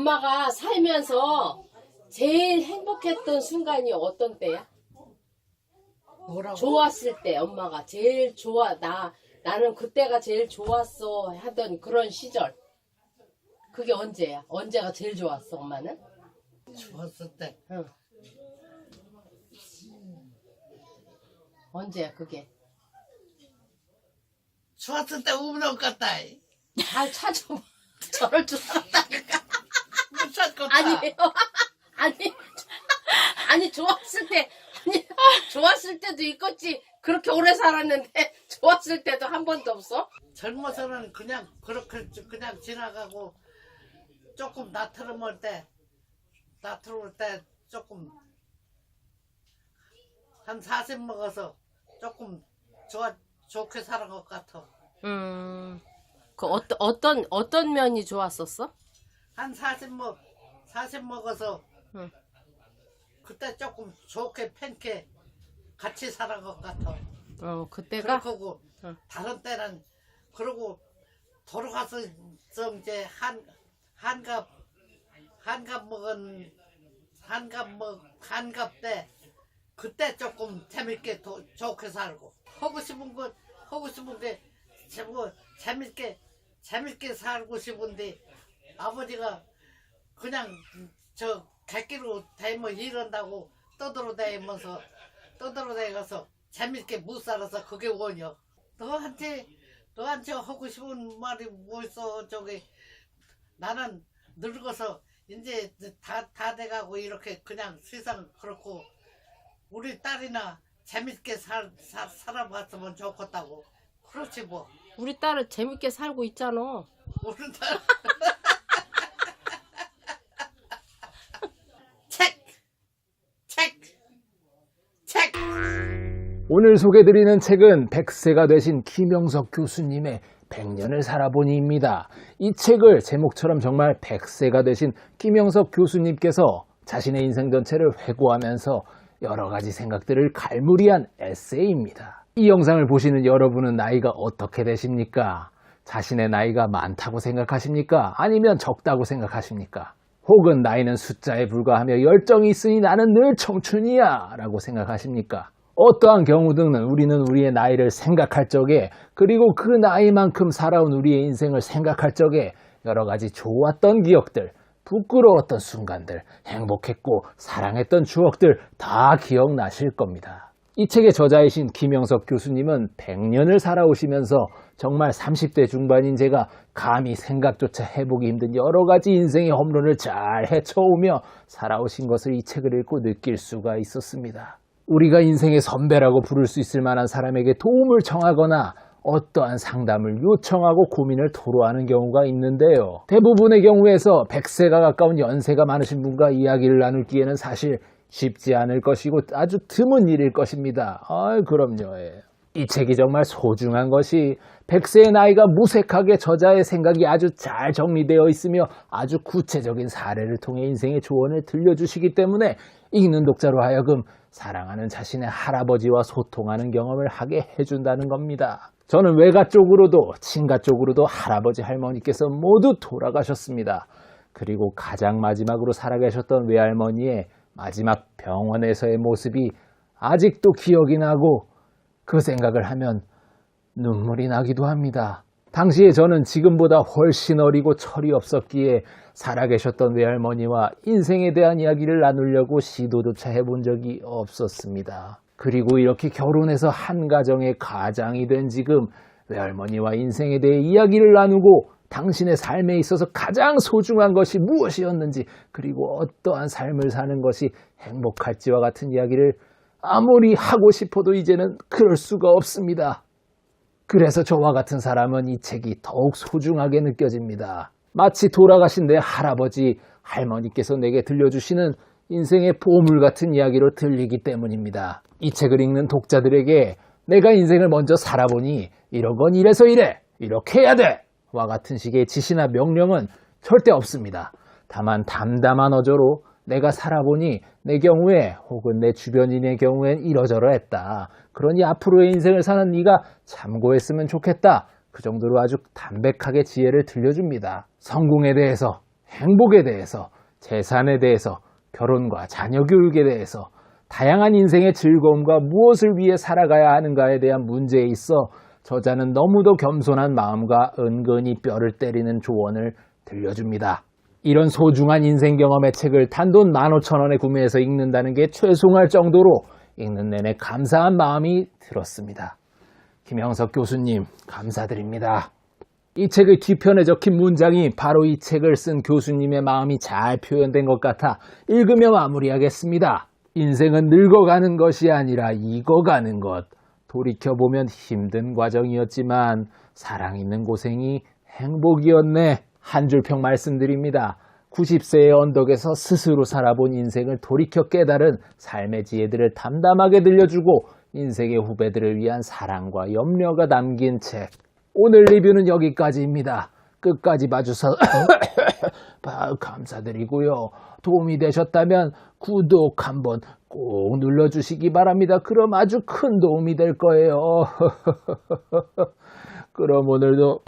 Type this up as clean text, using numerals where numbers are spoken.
엄마가 살면서 제일 행복했던 순간이 어떤 때야? 뭐라고? 좋았을 때 엄마가 제일 나는 그때가 제일 좋았어 하던 그런 시절. 그게 언제야? 언제가 제일 좋았어 엄마는? 좋았을 때. 응. 언제야 그게? 좋았을 때 우는 것 같다. 잘 찾아봐. 저럴 줄 알았다니까. 못 찾겠다. 아니에요. 아니 좋았을 때도 있겠지. 그렇게 오래 살았는데 좋았을 때도 한 번도 없어? 젊어서는 그냥 그렇게 그냥 지나가고 조금 나트름을 때 조금 한 40 먹어서 조금 좋게 살은 것 같아. 그 어떤 면이 좋았었어? 한 40 먹어서 응. 그때 조금 좋게 팬게 같이 살은 것 같아. 그때가? 그렇고 응. 다른 때는 그러고 돌아가서 이제 한갑 때 그때 조금 재밌게 좋게 살고 하고 싶은 게 뭐 재밌게 살고 싶은데 아버지가 그냥 저 객기로 다니면 이런다고 떠들어다니면서 재밌게 못 살아서 그게 원이야. 너한테 하고 싶은 말이 뭐 있어? 나는 늙어서 이제 다 돼가고 이렇게 그냥 세상 그렇고 우리 딸이나 재밌게 살아봤으면 좋겠다고. 그렇지 뭐. 우리 딸은 재밌게 살고 있잖아. 우리 딸. 책. 오늘 소개드리는 책은 100세가 되신 김영석 교수님의 100년을 살아보니입니다. 이 책을 제목처럼 정말 100세가 되신 김영석 교수님께서 자신의 인생 전체를 회고하면서 여러 가지 생각들을 갈무리한 에세이입니다. 이 영상을 보시는 여러분은 나이가 어떻게 되십니까? 자신의 나이가 많다고 생각하십니까? 아니면 적다고 생각하십니까? 혹은 나이는 숫자에 불과하며 열정이 있으니 나는 늘 청춘이야 라고 생각하십니까? 어떠한 경우든 우리는 우리의 나이를 생각할 적에 그리고 그 나이만큼 살아온 우리의 인생을 생각할 적에 여러 가지 좋았던 기억들, 부끄러웠던 순간들, 행복했고 사랑했던 추억들 다 기억나실 겁니다. 이 책의 저자이신 김영석 교수님은 100년을 살아오시면서 정말 30대 중반인 제가 감히 생각조차 해보기 힘든 여러 가지 인생의 홈런을 잘 헤쳐오며 살아오신 것을 이 책을 읽고 느낄 수가 있었습니다. 우리가 인생의 선배라고 부를 수 있을 만한 사람에게 도움을 청하거나 어떠한 상담을 요청하고 고민을 토로하는 경우가 있는데요. 대부분의 경우에서 100세가 가까운 연세가 많으신 분과 이야기를 나누기에는 사실 쉽지 않을 것이고 아주 드문 일일 것입니다. 그럼요. 이 책이 정말 소중한 것이 100세의 나이가 무색하게 저자의 생각이 아주 잘 정리되어 있으며 아주 구체적인 사례를 통해 인생의 조언을 들려주시기 때문에 읽는 독자로 하여금 사랑하는 자신의 할아버지와 소통하는 경험을 하게 해준다는 겁니다. 저는 외가 쪽으로도 친가 쪽으로도 할아버지 할머니께서 모두 돌아가셨습니다. 그리고 가장 마지막으로 살아계셨던 외할머니의 마지막 병원에서의 모습이 아직도 기억이 나고 그 생각을 하면 눈물이 나기도 합니다. 당시에 저는 지금보다 훨씬 어리고 철이 없었기에 살아계셨던 외할머니와 인생에 대한 이야기를 나누려고 시도조차 해본 적이 없었습니다. 그리고 이렇게 결혼해서 한 가정의 가장이 된 지금 외할머니와 인생에 대해 이야기를 나누고 당신의 삶에 있어서 가장 소중한 것이 무엇이었는지 그리고 어떠한 삶을 사는 것이 행복할지와 같은 이야기를 아무리 하고 싶어도 이제는 그럴 수가 없습니다. 그래서 저와 같은 사람은 이 책이 더욱 소중하게 느껴집니다. 마치 돌아가신 내 할아버지, 할머니께서 내게 들려주시는 인생의 보물 같은 이야기로 들리기 때문입니다. 이 책을 읽는 독자들에게 내가 인생을 먼저 살아보니 이런 건 이래서 이래, 이렇게 해야 돼! 와 같은 식의 지시나 명령은 절대 없습니다. 다만 담담한 어조로 내가 살아보니 내 경우에 혹은 내 주변인의 경우엔 이러저러했다. 그러니 앞으로의 인생을 사는 네가 참고했으면 좋겠다. 그 정도로 아주 담백하게 지혜를 들려줍니다. 성공에 대해서, 행복에 대해서, 재산에 대해서, 결혼과 자녀 교육에 대해서, 다양한 인생의 즐거움과 무엇을 위해 살아가야 하는가에 대한 문제에 있어 저자는 너무도 겸손한 마음과 은근히 뼈를 때리는 조언을 들려줍니다. 이런 소중한 인생 경험의 책을 단돈 15,000원에 구매해서 읽는다는 게 죄송할 정도로 읽는 내내 감사한 마음이 들었습니다. 김영석 교수님, 감사드립니다. 이 책의 뒤편에 적힌 문장이 바로 이 책을 쓴 교수님의 마음이 잘 표현된 것 같아 읽으며 마무리하겠습니다. 인생은 늙어가는 것이 아니라 익어가는 것. 돌이켜보면 힘든 과정이었지만 사랑 있는 고생이 행복이었네. 한 줄 평 말씀드립니다. 90세의 언덕에서 스스로 살아본 인생을 돌이켜 깨달은 삶의 지혜들을 담담하게 들려주고 인생의 후배들을 위한 사랑과 염려가 담긴 책. 오늘 리뷰는 여기까지입니다. 끝까지 봐주셔서 감사드리고요. 도움이 되셨다면 구독 한번 꼭 눌러주시기 바랍니다. 그럼 아주 큰 도움이 될 거예요. 그럼 오늘도